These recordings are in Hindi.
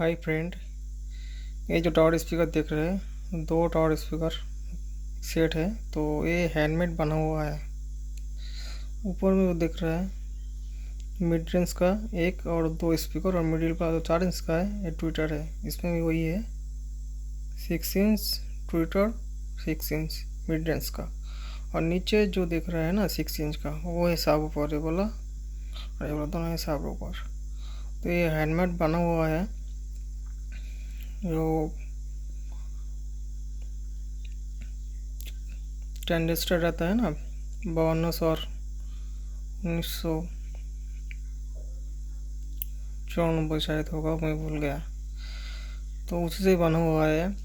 हाय फ्रेंड, ये जो टावर स्पीकर देख रहे हैं, दो टावर स्पीकर सेट है। तो ये हैंडमेड बना हुआ है। ऊपर में वो दिख रहा है मिड रेंज का एक और दो स्पीकर, और मिडिल का जो 4 इंच का है ये ट्विटर है। इसमें भी वही है 6 inch Twitter, 6 inch mid range का। और नीचे जो दिख रहा है ना 6 इंच का, वो है सब ऊपर, ये वाला और ये वाला दोनों है सब ऊपर। तो ये हैंडमेड बना हुआ है। जो ट्रांजिस्टर रहता है ना 5200 और 1994 शायद होगा, मैं भूल गया। तो उसी से बना हुआ है।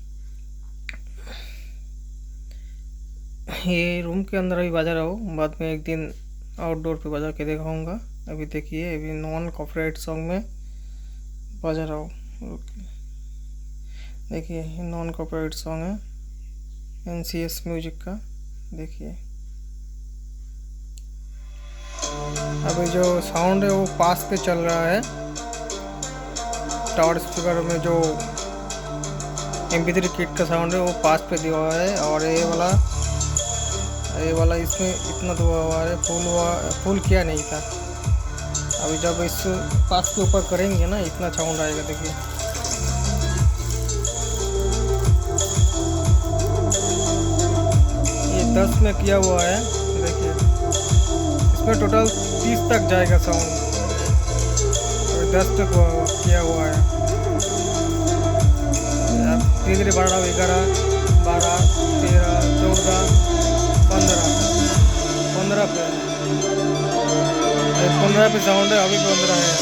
ये रूम के अंदर अभी बजा रहा हूँ, बाद में एक दिन आउटडोर पे बजा के दिखाऊंगा। अभी देखिए, अभी नॉन कॉपीराइट सॉन्ग में बजा रहा हूँ। देखिए, ये नॉन कॉपीराइट सॉन्ग है NCS म्यूजिक का। देखिए, अभी जो साउंड है वो पास पे चल रहा है। टावर स्पीकर में जो MP3 किट का साउंड है वो पास पे दिया हुआ है, और ये वाला इसमें इतना दुआ हुआ है, फुल किया नहीं था। अभी जब इस पास के ऊपर करेंगे ना, इतना साउंड आएगा। देखिए, ये 10 में किया हुआ है। देखिए, इसमें टोटल 30 तक जाएगा साउंड, अभी 10 तक किया हुआ है। धीरे धीरे बढ़ा, 11, 12, 13, 14, 15 पे 15 पे साउंड है। अभी 15 है, 16,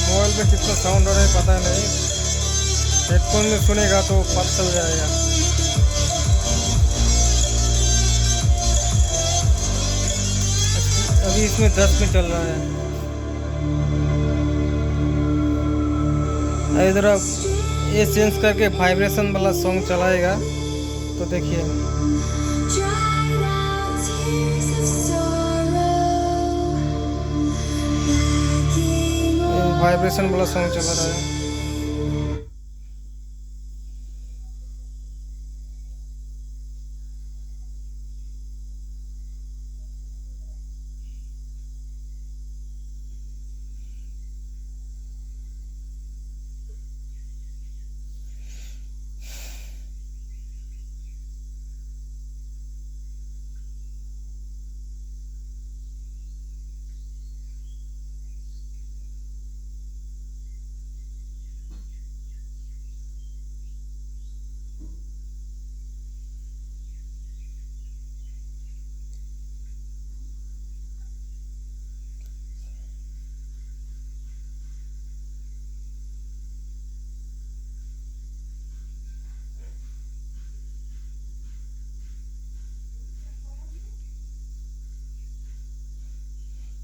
मोबाइल पे कितना साउंड आ रहा है पता नहीं, हेडफोन में सुनेगा तो पता चल जाएगा। अभी इसमें 10 में चल रहा है। इधर ये चेंज करके वाइब्रेशन वाला सॉन्ग चलाएगा। तो देखिए, वाइब्रेशन वाला सॉन्ग चला रहा है।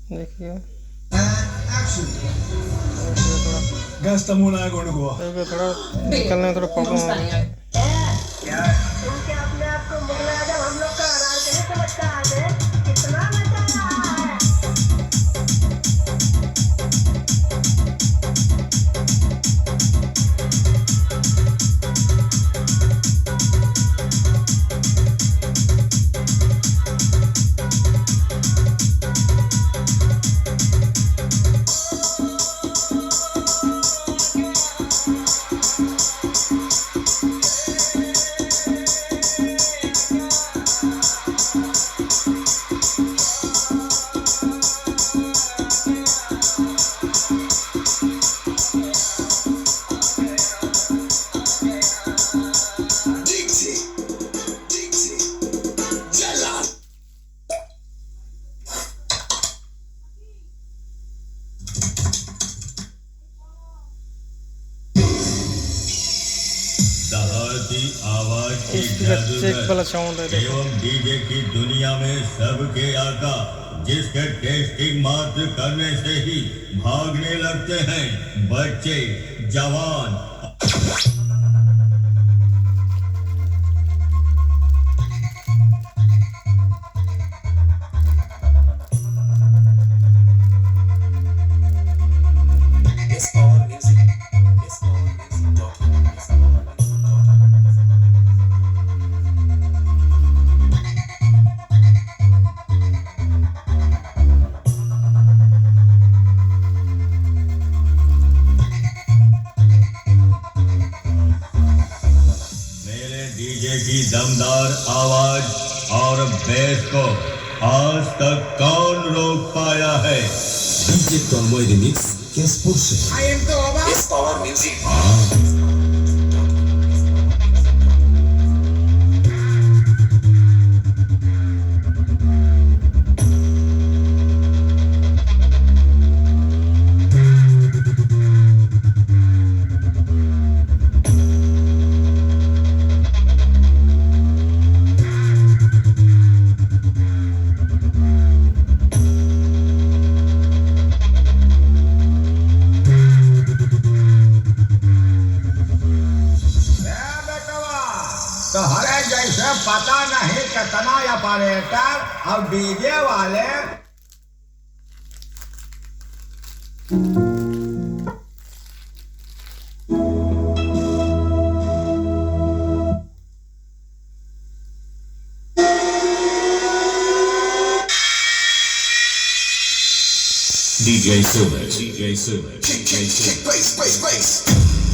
देखिए, थोड़ा निकलने में थोड़ा प्रॉब्लम है। की स्पीकर चेक जादूगर वाला साउंड है, देखो। एवं डीजे की दुनिया में सबके आका, जिसके टेस्टिंग मात्र करने से ही भागने लगते हैं बच्चे, जवान। मेरे डीजे की दमदार आवाज और बेस को आज तक कौन रोक पाया है? DJ Tolboy Remix, Kespoor से। I am the Oba. Yes, Power Music. तो हरे जैसे पता नहीं कितना ऑपरेटर और डीजे वाले DJ Sumer, DJ Sumer, DJ Sumer. Bass, bass, bass.